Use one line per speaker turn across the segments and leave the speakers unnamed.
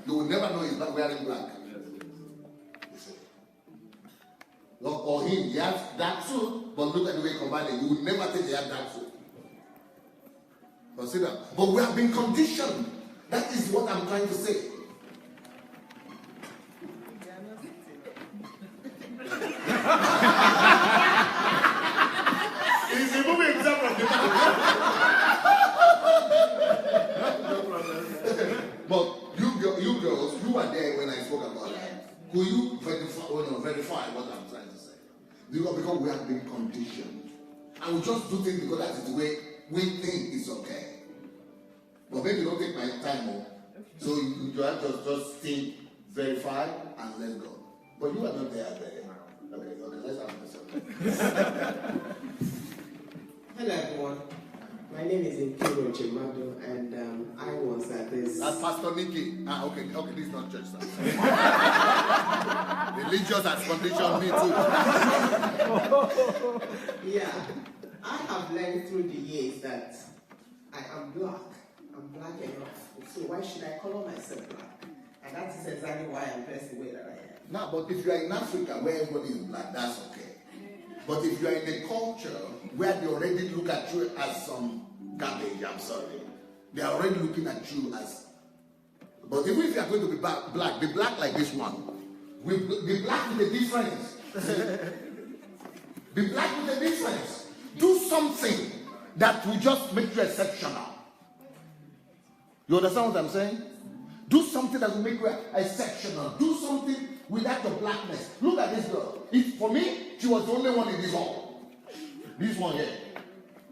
you will never know he's not wearing black. Or him, he has dark suit, but look at the way he combined it. You will never think he has dark suit. Consider. But we have been conditioned. That is what I'm trying to say.
He's removing himself from the
But you girls, you were there when I spoke about that. Could you verify what I'm trying to say? Because we have been conditioned. And we just do things because that is the way we think it's okay. But maybe don't take my time more. So you have to just think, verify, and let's go. But you are not there. Okay, let's have this.
Hello everyone. My name is Nkiro Chimado, and I was at this.
That's Pastor Nikki. Okay, this is not church service. Religious has conditioned me too.
Yeah, I have learned through the years that I am black. I'm black enough. So why should I call myself black? And that is exactly why I'm dressed the way that I am.
Now, but if you are in Africa where everybody is black, that's okay. But if you are in a culture where they already look at you as some garbage, I'm sorry. They are already looking at you as. But even if you are going to be black, be black like this one. Be black with a difference. Be black with a difference. Do something that will just make you exceptional. You understand what I'm saying? Do something that will make you exceptional. Do something without your blackness. Look at this girl. For me, she was the only one in this hall. This one here.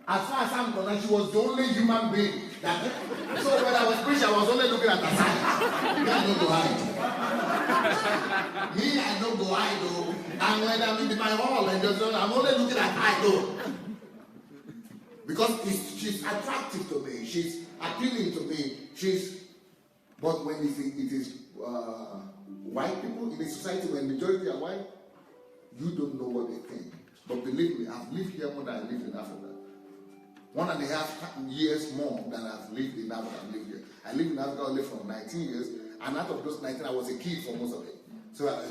As far as I'm concerned, she was the only human being. So when I was preaching, I was only looking at her side. Me, I don't go hide. Me, I don't go hide though. And when I'm in my hall, I'm only looking at her though. Because she's attractive to me. She's appealing to me. But when it is white people in a society where majority are white, you don't know what they think. But believe me, I've lived here more than I lived in Africa. 1.5 years more than I've lived in Africa. I lived in Africa only for 19 years, and out of those 19, I was a kid for most of it. So I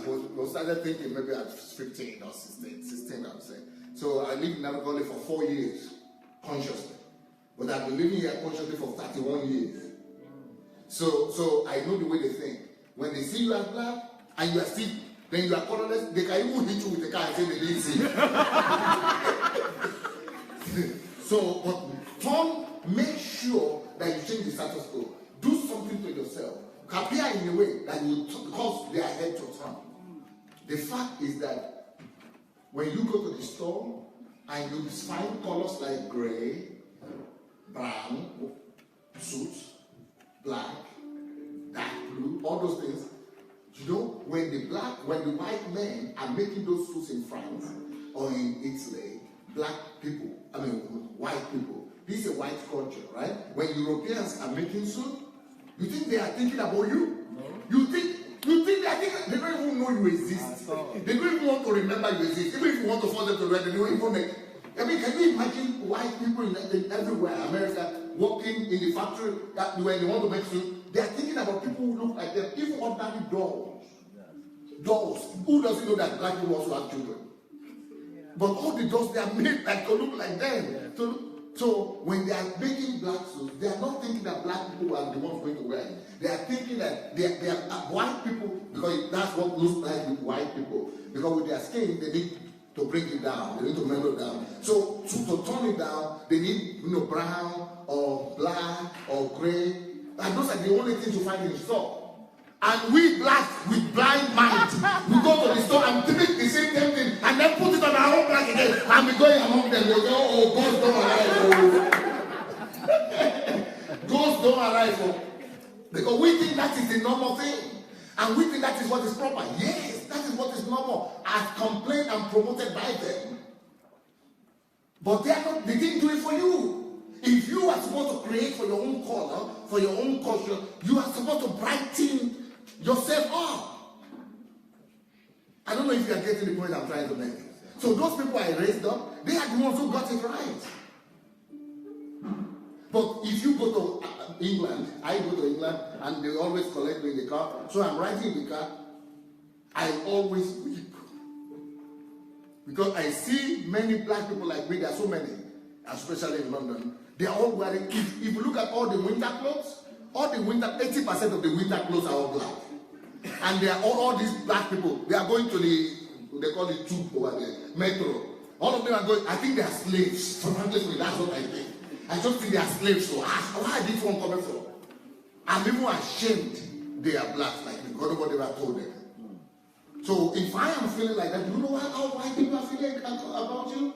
started thinking maybe I was 15 or 16, I would say. So I lived in Africa only for 4 years, consciously. But I've been living here consciously for 31 years. So I know the way they think. When they see you as black, and you are sick, then you are colorless, they can even hit you with a car and say they didn't see you. So, but make sure that you change the status quo. Do something to yourself. Appear in a way that you cause their head to turn. The fact is that when you go to the store and you find colors like gray, brown, suits, black, dark blue, all those things, you know, when the white men are making those suits in France or in Italy, white people, this is a white culture, right? When Europeans are making suits, you think they are thinking about you? No. You think they are thinking, they don't even know you exist. They don't even want to remember you exist. Even if you want to force them to read, they don't even make. I mean, can you imagine white people in everywhere, America, working in the factory that when they want to make suits, they are thinking about people who look like them, even ordinary dolls. Dolls. Who doesn't know that black people also have children? But all the dolls, they are made like to look like them. So when they are making black suits, they are not thinking that black people are the ones going to wear it. They are thinking that they are white people, because that's what looks like with white people. Because with their skin, they need to bring it down. They need to mellow down. So to turn it down, they need brown or black or gray. And those are the only things you find in the store. And we blacks with blind mind, we go to the store and take the same thing and then put it on our own black again and we going among them. They go, oh, ghosts don't arrive. Oh. Ghosts don't arrive. Oh. Because we think that is the normal thing. And we think that is what is proper. Yes, that is what is normal, as complained and promoted by them. But they didn't do it for you. If you are supposed to create for your own color, for your own culture, you are supposed to brighten yourself up. I don't know if you are getting the point I'm trying to make. So those people I raised up, they are the ones who got it right. But if you go to England, I go to England and they always collect me in the car. So I'm riding in the car. I always weep. Because I see many black people like me, there are so many, especially in London. They are all wearing, if you look at all the winter clothes, 80% of the winter clothes are all black. And they are all these black people, they are going to they call it tube over there, metro. All of them are going, I think they are slaves. Frankly, that's what I think. I just think they are slaves. So where are this one coming from? I'm even ashamed they are black like me. God nobody ever told them. So if I am feeling like that, do you know how white people are feeling about you?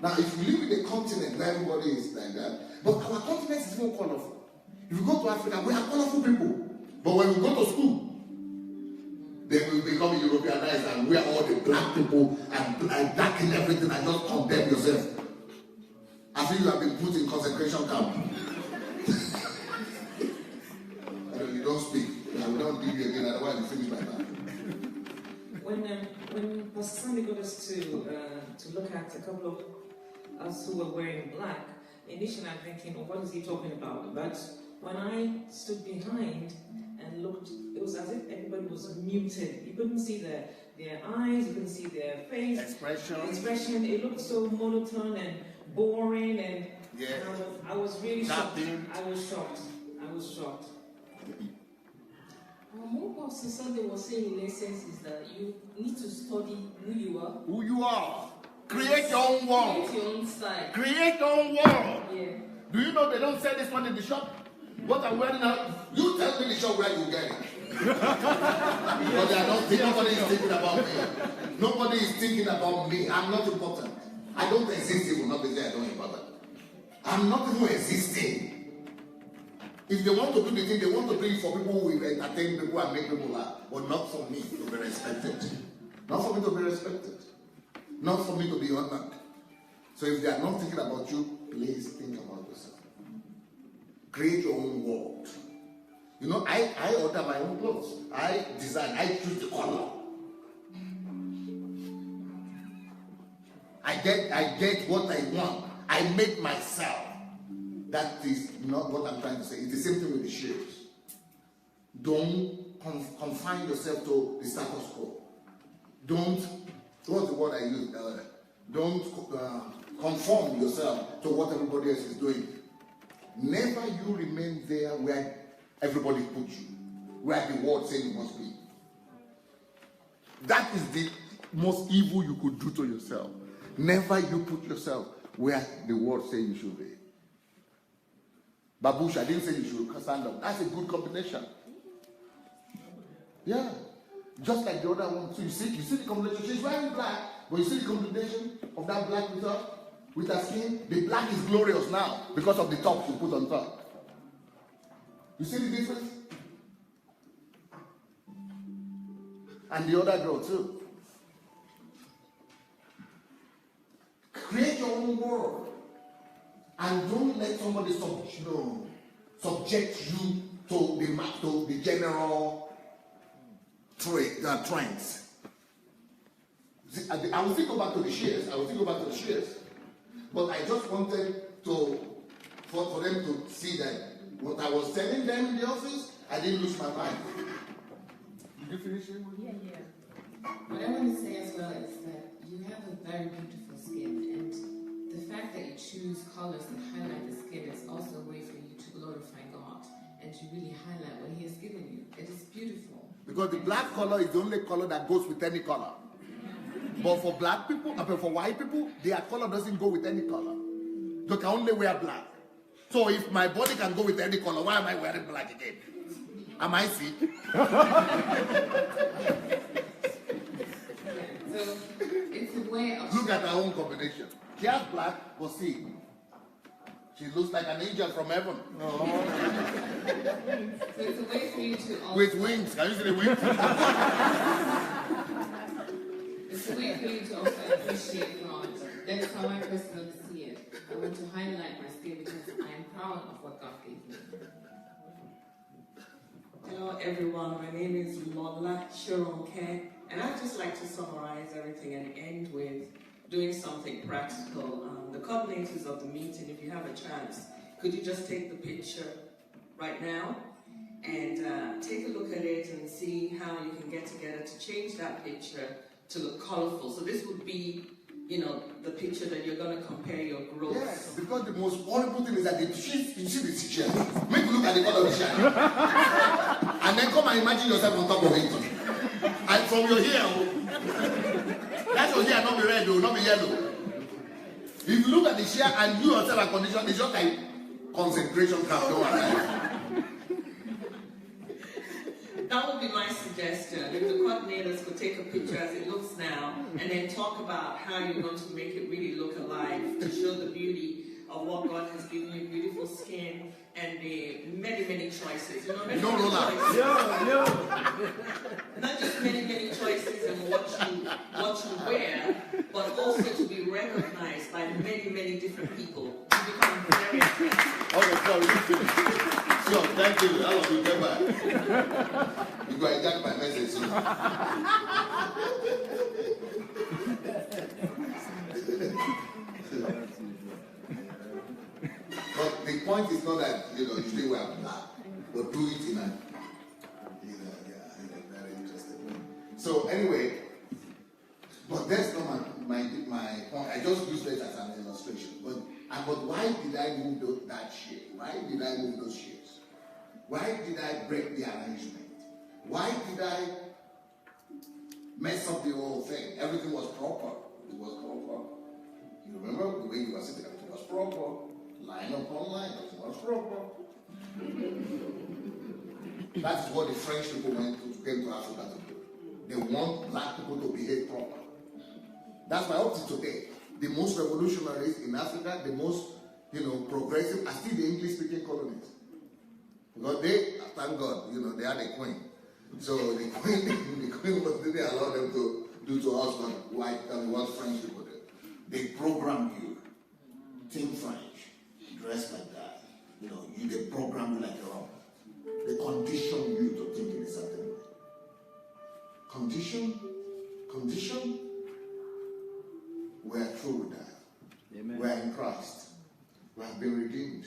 Now, if you live in a continent where everybody is like that, but our continent is more colorful. If you go to Africa, we are colorful people. But when we go to school, then we become Europeanized and we are all the black people and darken everything and just condemn yourself. I think you have been put in concentration camp. You don't speak. I will not give you again, otherwise you finish like that.
When Pastor Sandy got us to look at a couple of us who were wearing black, initially I'm thinking, oh, what is he talking about? But when I stood behind and looked, it was as if everybody was muted. You couldn't see their eyes, you couldn't see their face. Expression. It looked so monotone and boring, and I was really shocked. I was shocked.
What Pastor Sunday was saying in essence is that you need to study who you are.
Who you are. Create your own world.
Create your own style.
Create your own world.
Yeah.
Do you know they don't sell this one in the shop? What I'm wearing now, you tell me the shop where you get it. Because nobody is thinking about me. Nobody is thinking about me. I'm not important. I don't exist even, not because I don't important. I'm not even existing. If they want to do the thing, they want to do it for people who will entertain people and make people laugh, but not for me to be respected. Not for me to be respected. Not for me to be honored. So if they are not thinking about you, please think about yourself. Create your own world. You know, I order my own clothes. I design, I choose the color. I get what I want. I make myself. That is not what I'm trying to say. It's the same thing with the shoes. Don't confine yourself to the status quo. What's the word I used? Don't conform yourself to what everybody else is doing. Never you remain there where everybody put you, where the world says you must be. That is the most evil you could do to yourself. Never you put yourself where the world says you should be. Babush, I didn't say you should stand up. That's a good combination. Yeah. Just like the other one. So you see the combination. She's wearing black, but you see the combination of that black with her skin? The black is glorious now because of the top she put on top. You see the difference? And the other girl too. Create your own world. And don't let somebody subject you to the general trends. I will still go back to the shares. But I just wanted for them to see that what I was telling them in the office, I didn't lose my mind. Did you finish it?
Yeah. What I want to say as well is that you have a very beautiful skin, and the fact that you choose colors that highlight the skin is also a way for you to glorify God and to really highlight what He has given you. It is beautiful.
Because the black color is the only color that goes with any color. But for black people, for white people, their color doesn't go with any color. They can only wear black. So if my body can go with any color, why am I wearing black again? Am I sick?
So it's a way of...
Look at her own combination. She has black, but see, she looks like an angel from heaven.
So it's a way for you to also...
With wings. Can you see the wings?
It's a way for you to also appreciate God. That's how I personally see it. I want to highlight my skin because I am proud of what God gave me.
Hello everyone, my name is Lola Sharonke, and I'd just like to summarize everything and end with doing something practical. The coordinators of the meeting, if you have a chance, could you just take the picture right now, and take a look at it and see how you can get together to change that picture to look colorful. So this would be, you know, the picture that you're going to compare your growth.
Yes, because the most horrible thing is that you see the chair. Make you look at the color of the chair. And then come and imagine yourself on top of it. And from your hair, that's your hair, not be red, not be yellow. If you look at the chair and you yourself are conditioned, it's just like concentration camp. Don't arrive.
That would be my suggestion. If the coordinators could take a picture as it looks now and then talk about how you're going to make it really look alive to show the beauty of what God has given you, beautiful skin and the many, many choices. You know, many choices. Not just many choices in what you wear, but also to be recognized by many, many different people. You become very
Okay, sorry. So, thank you. I will get back. You go hijack my message soon. But the point is not that, you know, you say we are black, but do it in a very interesting way. So, anyway, but that's not my point. I just used it as an illustration. But why did I move that shade? Why did I move those shades? Why did I break the arrangement? Why did I mess up the whole thing? Everything was proper. It was proper. You remember the way you were sitting? Everything was proper. Line upon line. Everything was proper. That is what the French people came to Africa to do. They want black people to behave proper. That's why up to today, the most revolutionaries in Africa, the most, progressive, are still the English-speaking colonies. Because they, thank God, they had a queen. So the queen didn't allow them to do to us what French people did. They program you, think French, dress like that. They program you like your own. They condition you to think in a certain way. Condition. We are through with that. Amen. We are in Christ. We have been redeemed.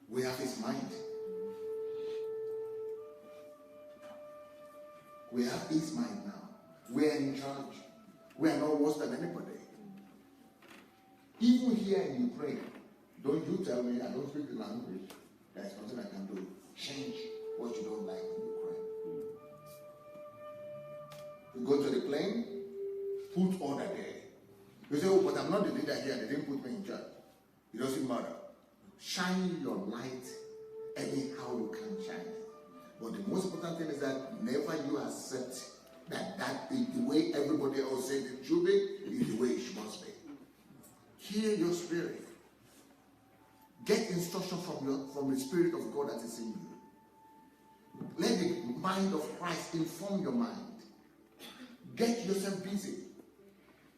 We have His mind. We have His mind now. We are in charge. We are not worse than anybody. Even here in Ukraine, don't you tell me I don't speak the language. There's nothing I can do. Change what you don't like in Ukraine. You go to the plane, put order there. You say, oh, but I'm not the leader here. They didn't put me in charge. It doesn't matter. Shine your light anyhow you can shine it. But the most important thing is that never you accept that is the way everybody else says it should be, is the way it must be. Hear your spirit. Get instruction from the Spirit of God that is in you. Let the mind of Christ inform your mind. Get yourself busy.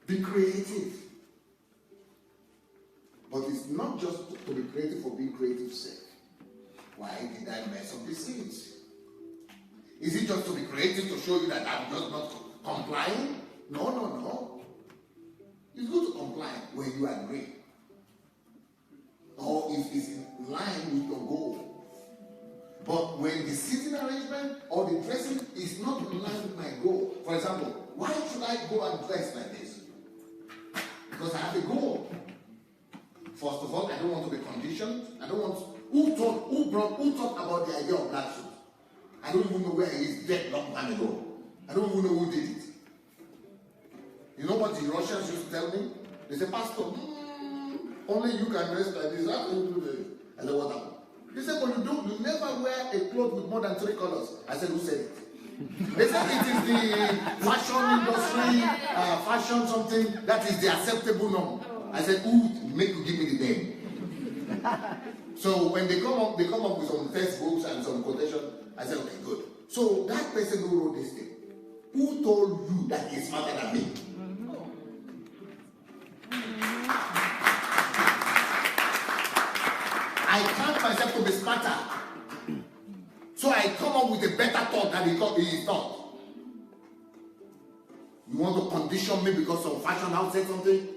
Be creative. But it's not just to be creative for being creative's sake. Why did I mess up the seeds? Is it just to be creative to show you that I'm just not complying? No. It's good to comply when you agree. Or if it's in line with your goal. But when the seating arrangement or the dressing is not in line with my goal. For example, why should I go and dress like this? Because I have a goal. First of all, I don't want to be conditioned. I don't want to, who thought about the idea of black suit? I don't even know where he is dead long time ago. I don't even know who did it. You know what the Russians used to tell me? They say, Pastor, only you can dress like this. How can you do this? I said, what happened? They said, but you never wear a cloth with more than 3 colors. I said, who said it? They said it is the fashion industry, fashion something, that is the acceptable norm. I said, who make you give me the name? So when they come up with some textbooks and some quotation, I said, okay, good. So that person who wrote this thing, who told you that he's smarter than me? I count myself to be smarter. So I come up with a better thought than he thought. You want to condition me because some fashion house said something?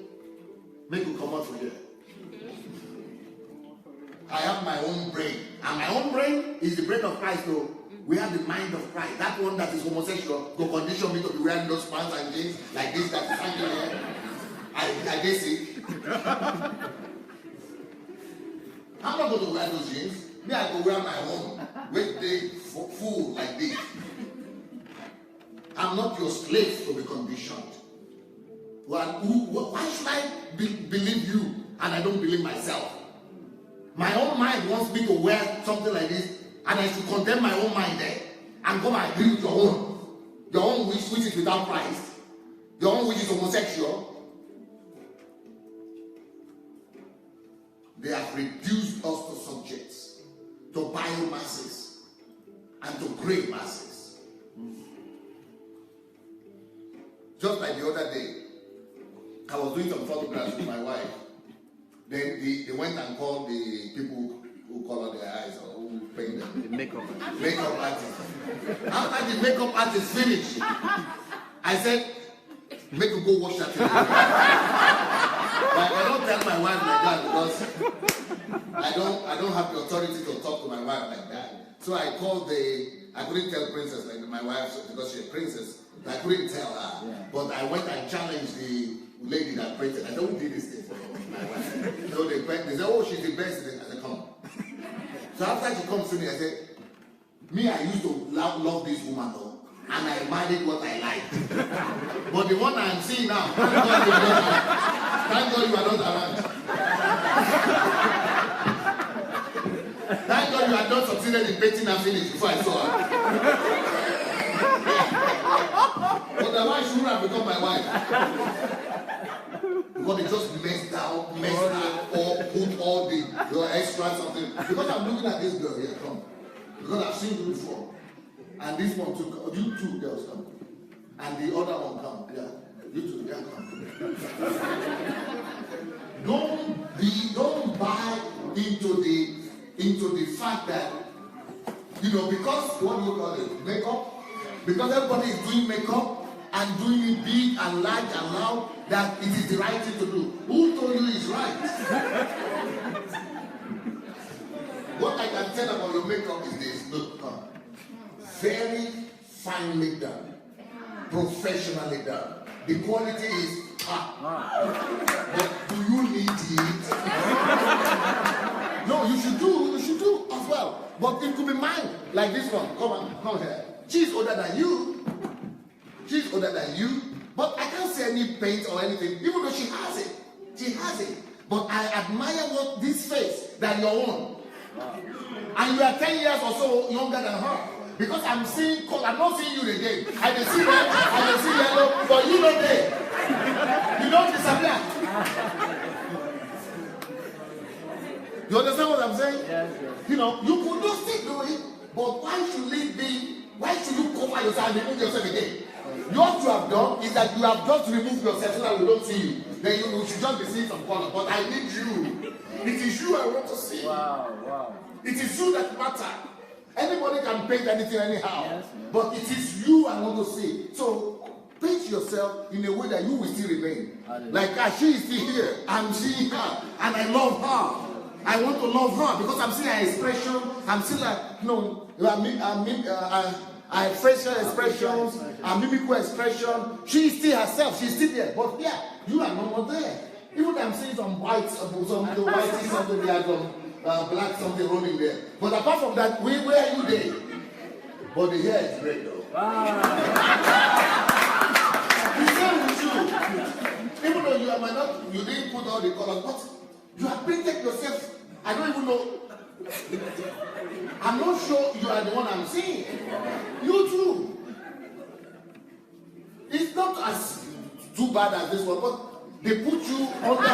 Make you come out from here. I have my own brain. And my own brain is the brain of Christ, though. We have the mind of Christ. That one that is homosexual will condition me to be wearing those pants and jeans like this that is hanging here. I guess it. I'm not going to wear those jeans. Me, I go wear my own. With the full like this. I'm not your slave to be conditioned. Why should I believe you and I don't believe myself? My own mind wants me to wear something like this, and I should condemn my own mind there and go and agree with your own which is without Christ, your own which is homosexual. They have reduced us to subjects, to biomasses, and to gray masses. Just like the other day, I was doing some photographs with my wife. Then they went and called the people who color their eyes or who paint them.
The makeup
Artist. After the makeup artist finished, I said, make you go wash that thing. Like, I don't tell my wife like that because I don't have the authority to talk to my wife like that. So I called I couldn't tell Princess like my wife because she's a princess. I couldn't tell her. Yeah. But I went and challenged the lady that painted. I don't do this thing for my wife. So they said, oh, she's the best. I said, come on. So after she comes to me, I said, me, I used to love this woman though. And I married what I liked. But the one I'm seeing now, thank God you are not around. Thank God you had not succeeded in painting her finish before I saw her. Otherwise, she would have become my wife. Because they just messed her, or put all the extra something. Because I'm looking at this girl here, come. Because I've seen you before. And this one too, you two girls come. And the other one come. Yeah, you two, yeah, come. Don't buy into the fact that, because what do you call it? Makeup? Because everybody is doing makeup and doing it big and large and loud, that it is the right thing to do. Who told you it's right? What I can tell about your makeup is this. Look, very finely done, professionally done. The quality is but do you need it? No, you should do as well. But it could be mine, like this one. Come here. She's older than you. But I can't see any paint or anything, even though she has it. But I admire this face that you're on. And you are 10 years or so younger than her. Because I'm not seeing you again. I can see red, I can see yellow, but you not there. You don't disappear. You understand what I'm saying?
Yes.
You could not still do it, but why should you cover yourself and remove yourself again? What you have done is that you have just removed yourself so that we don't see you. Then you should just be seeing some color. But I need you. It is you I want to see.
Wow.
It is you that matter. Anybody can paint anything anyhow.
Yes.
But it is you I want to see. So paint yourself in a way that you will still remain. Like she is still here. I'm seeing her. And I love her. I want to love her because I'm seeing her expression. I'm seeing facial expressions, mimical expression. She is still herself. She's still there. But you are no more there. Even I'm seeing some white, something there, some black something rolling there. But apart from that, where are you there? But the hair is great though. The same with you. Even though you didn't put all the colors, but you have painted yourself. I don't even know. I'm not sure you are the one I'm seeing. You too. It's not as too bad as this one, but they put you under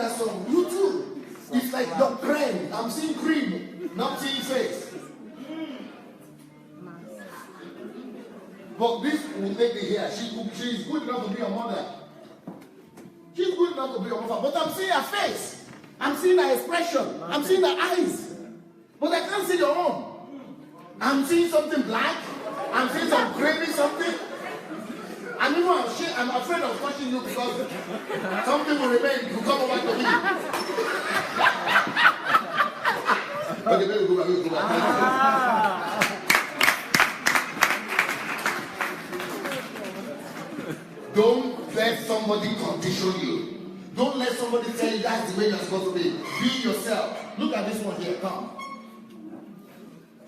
some. You too. It's like your cream. I'm seeing cream, not seeing face. But this will make the hair. She's good enough to be a mother. She's good enough to be a mother. But I'm seeing her face. I'm seeing her expression. I'm seeing her eyes. But I can't see your own. I'm seeing something black. I'm seeing some creamy something. I'm afraid of touching you because something will remain to come over to me. Okay, let me go back. Don't let somebody condition you. Don't let somebody tell you that's the way you're supposed to be. Be yourself. Look at this one here. Come.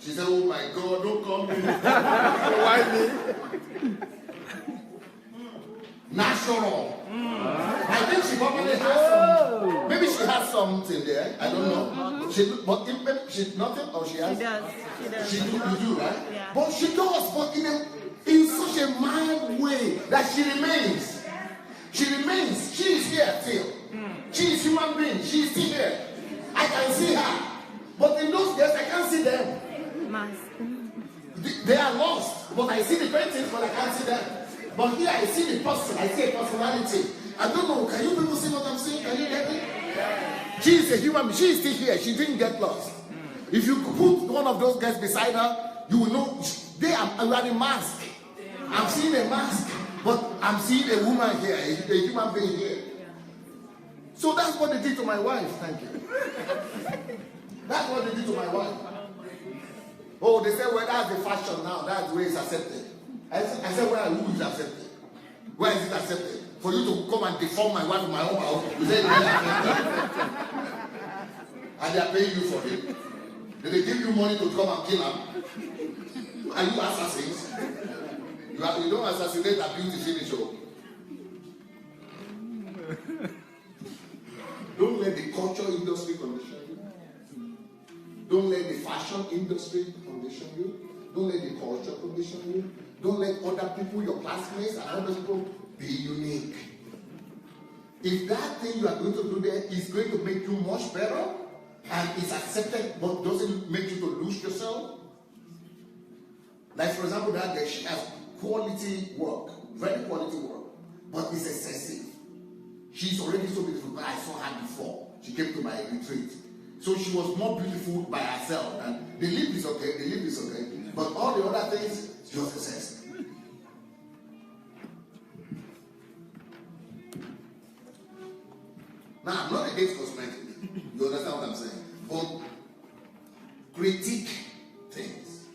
She said, oh my God, don't come here. Why me? Natural. I think she probably has some. Maybe she has something there. I don't know. But she nothing, or she has.
She does.
You do, right?
Yeah.
But she does, but in such a mild way that she remains. She remains. She is here still. She is human being. She is still here. I can see her. But in those days, I can't see them. They are lost. But I see the paintings, but I can't see them. But here I see the person. I see a personality. I don't know. Can you people see what I'm saying? Can you get it? She is a human being. She is still here. She didn't get lost. If you put one of those guys beside her, you will know they are wearing a mask. I'm seeing a mask, but I'm seeing a woman here, a human being here. So that's what they did to my wife. Thank you. That's what they did to my wife. Oh, they said, well, that's the fashion now. That's the way it's accepted. I said, well, who is accepted? Where is it accepted? For you to come and deform my wife in my own house, you say, and they are paying you for it. Did they give you money to come and kill her? Are you assassins? You don't assassinate a beauty finisher. Don't let the culture industry condition you. Don't let the fashion industry condition you. Don't let the culture condition you. Don't let other people, your classmates and other people, be unique. If that thing you are going to do there is going to make you much better and is accepted but doesn't make you to lose yourself, like for example that girl, she has quality work, very quality work, but it's excessive. She's already so beautiful, but I saw her before she came to my retreat. So she was more beautiful by herself, and the lip is okay, but all the other things, just excessive. Now, I'm not against cosmetics. You understand what I'm saying? But critique things.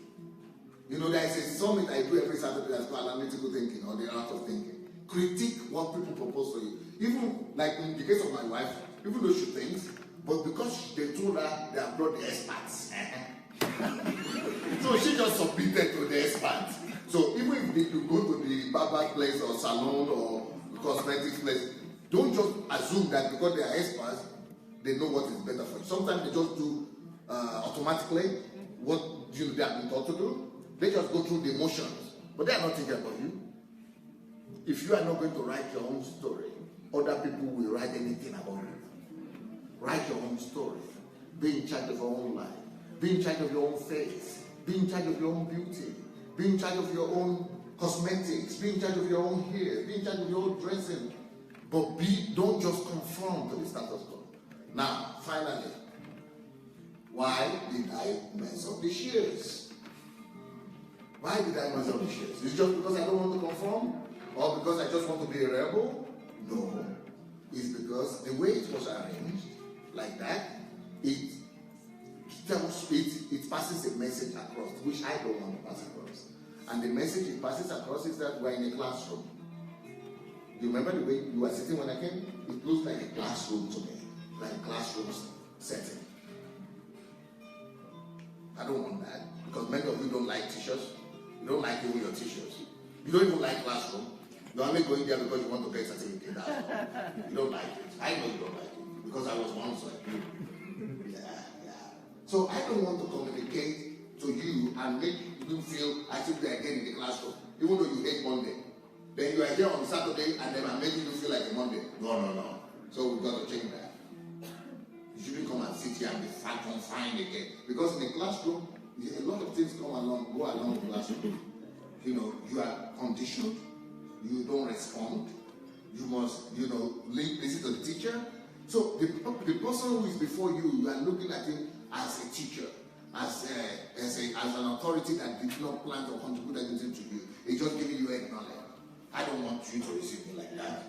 You know, there is a summit I do every Saturday that's called analytical thinking, or the art of thinking. Critique what people propose for you. Even like in the case of my wife, even though she thinks, but because they told her they have brought the experts. So she just submitted to the experts. So even if you go to the barber place or salon or cosmetics place, don't just assume that because they are experts, they know what is better for you. Sometimes they just do automatically what they have been taught to do. They just go through the motions, but they are not thinking about you. If you are not going to write your own story, other people will write anything about you. Write your own story. Be in charge of your own life. Be in charge of your own face. Be in charge of your own beauty. Be in charge of your own cosmetics. Be in charge of your own hair. Be in charge of your own dressing. But don't just conform to the status quo. Now, finally, why did I mess up the shares? Why did I mess up the shares? Is it just because I don't want to conform? Or because I just want to be a rebel? No. It's because the way it was arranged, like that, it passes a message across, which I don't want to pass across. And the message it passes across is that we're in a classroom. You remember the way you were sitting when I came? It looks like a classroom to me, like a classroom setting. I don't want that, because many of you don't like t-shirts. You don't like even your t-shirts. You don't even like classroom. You're only going there because you want to get a certificate. You don't like it. I know you don't like it, because I was once like you. Yeah. So I don't want to communicate to you and make you feel as if they are getting in the classroom, even though you hate Monday. Then you are here on Saturday and then I'm making you feel like a Monday. No. So we've got to change that. You shouldn't come and sit here and be fat on fine again. Because in the classroom, a lot of things go along with the classroom. You know, you are conditioned. You don't respond. You must, listen to the teacher. So the person who is before you, you are looking at him as a teacher, as an authority that did not plan to contribute anything to you. It's just giving you a knowledge. I don't want you to receive me like that.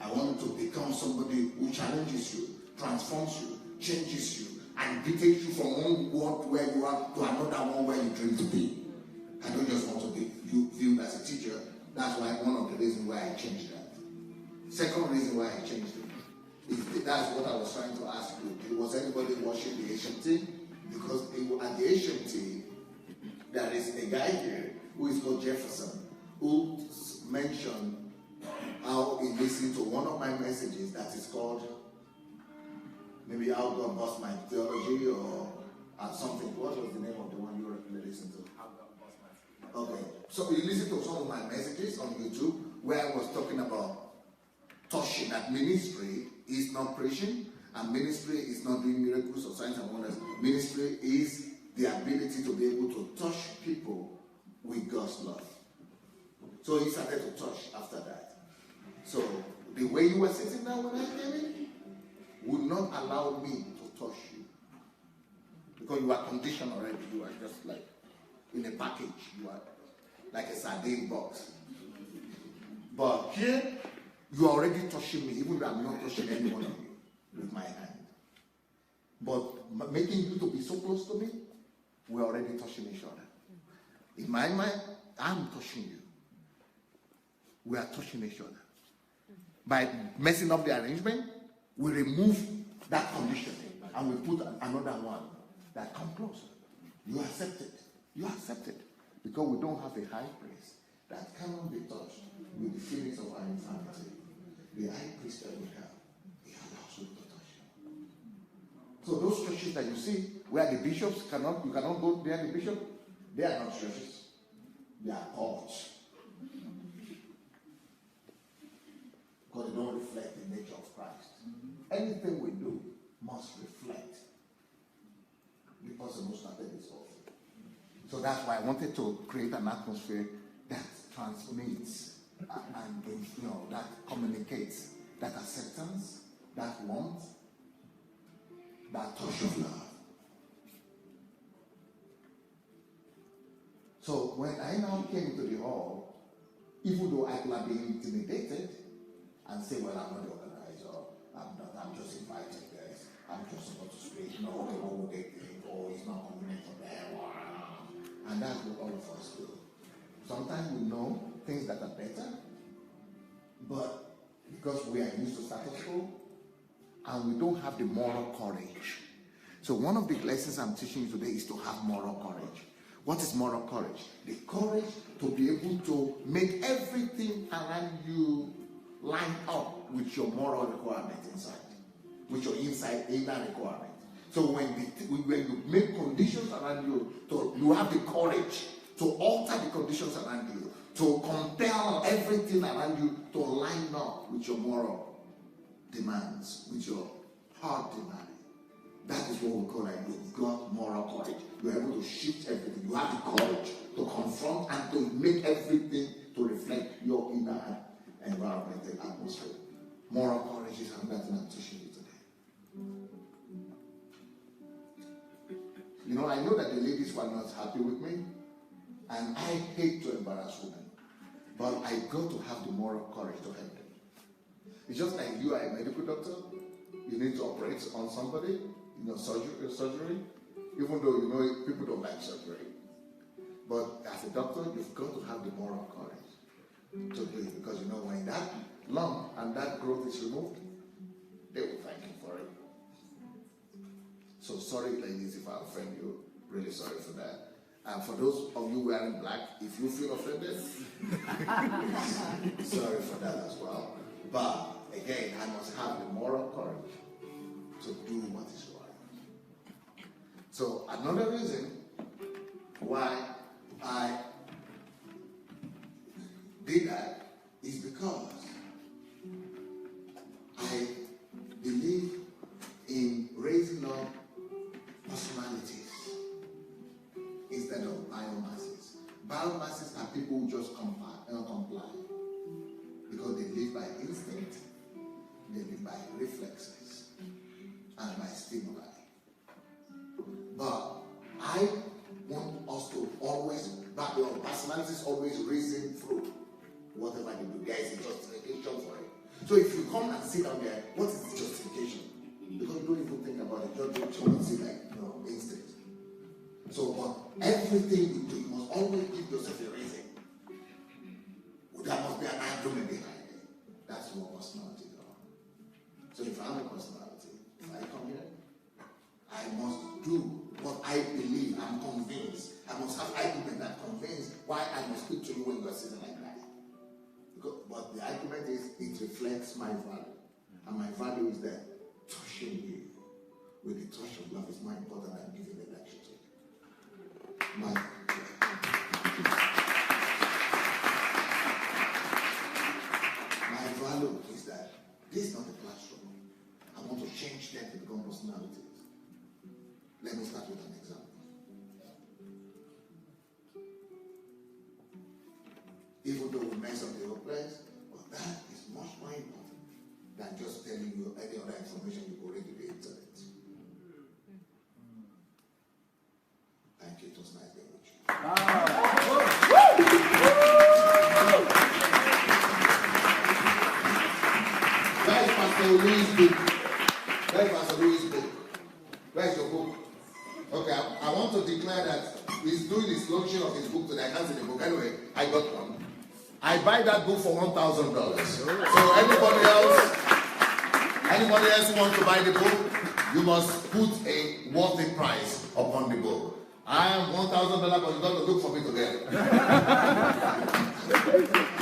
I want you to become somebody who challenges you, transforms you, changes you, and takes you from one world where you are to another one where you dream to be. I don't just want to be viewed as a teacher. That's why one of the reasons why I changed that. Second reason why I changed it is that's what I was trying to ask you. Was anybody watching the HMT? Because at the HMT, there is a guy here who is called Jefferson, who mentioned how he listened to one of my messages that is called maybe How God Bust My Theology or something. What was the name of the one you were listening to? How God Bust My Theology. Okay, so you listened to some of my messages on YouTube where I was talking about touching, that ministry is not preaching and ministry is not doing miracles or signs and wonders. Ministry is the ability to be able to touch people with God's love. So he started to touch after that. So the way you were sitting down when I came in would not allow me to touch you. Because you are conditioned already. You are just like in a package. You are like a sardine box. But here, you are already touching me, even though I'm not touching any one of you with my hand. But making you to be so close to me, we're already touching each other. In my mind, I'm touching you. We are touching each other. By messing up the arrangement, we remove that condition and we put another one that comes closer. You accept it. You accept it. Because we don't have a high priest that cannot be touched with the feelings of our infirmity. The high priest that we have, he allows you to touch him. So those churches that you see, where the bishops you cannot go there, the bishop, they are not churches. They are cults. Because they don't reflect the nature of Christ. Anything we do must reflect the person who started this whole thing. So that's why I wanted to create an atmosphere that transmits and that communicates that acceptance, that warmth, that touch of love. So when I now came to the hall, even though I could have been intimidated and say, well, I'm not the organizer, I'm just invited guys, I'm just supposed to speak, no, okay, what would they think? Oh, it's not convenient for them. And that's what all of us do. Sometimes we know things that are better, but because we are used to status quo, and we don't have the moral courage. So one of the lessons I'm teaching you today is to have moral courage. What is moral courage? The courage to be able to make everything around you line up with your moral requirement inside, with your inner requirement. So when you make conditions around you, you have the courage to alter the conditions around you, to compel everything around you to line up with your moral demands, with your heart demand. That is what we call like you've got moral courage. You're able to shift everything. You have the courage to confront and to make everything to reflect your inner environmental atmosphere. Moral courage is another thing I'm teaching you today. I know that the ladies were not happy with me, and I hate to embarrass women, but I got to have the moral courage to help them. It's just like you are a medical doctor, you need to operate on somebody, surgery, even though people don't like surgery. But as a doctor, you've got to have the moral courage to do it, because when that lump and that growth is removed, they will thank you for it. So sorry, ladies, if I offend you. Really sorry for that. And for those of you wearing black, if you feel offended, sorry for that as well. But again, I must have the moral courage to do what is right. So another reason why I did that is because I believe in raising up personalities instead of biomasses. Biomasses are people who just comply because they live by instinct, they live by reflexes, and by stimuli. But I want us to always, personalities always raising fruit. whatever they do. There is a justification for it. So if you come and sit down there, what is the justification? Because you don't even think about it, you don't see like, instinct. So, but everything you do, you must always give yourself a reason. There must be an argument behind it. That's what personality is about. So if I have a personality, if I come here, I must do what I believe, I'm convinced. I must have argument that convince why I must speak to you when you are sitting like that. But the argument is, it reflects my value. And my value is that touching you with the touch of love is more important than giving a lecture to you. My value is that this is not a classroom. I want to change them to become personalities. Let me start with an example. Even though we mess up the whole place, but that is much more important than just telling you any other information you already on the internet. Thank you. It was nice being with you. Where's Pastor Louis' book? Where's Pastor Louis' book? Where's your book? Okay, I want to declare that he's doing his launching of his book today. I can't see the book. Anyway, I got one. I buy that book for $1,000. So anybody else who wants to buy the book, you must put a worthy price upon the book. I am $1,000, but you got to look for me to get it.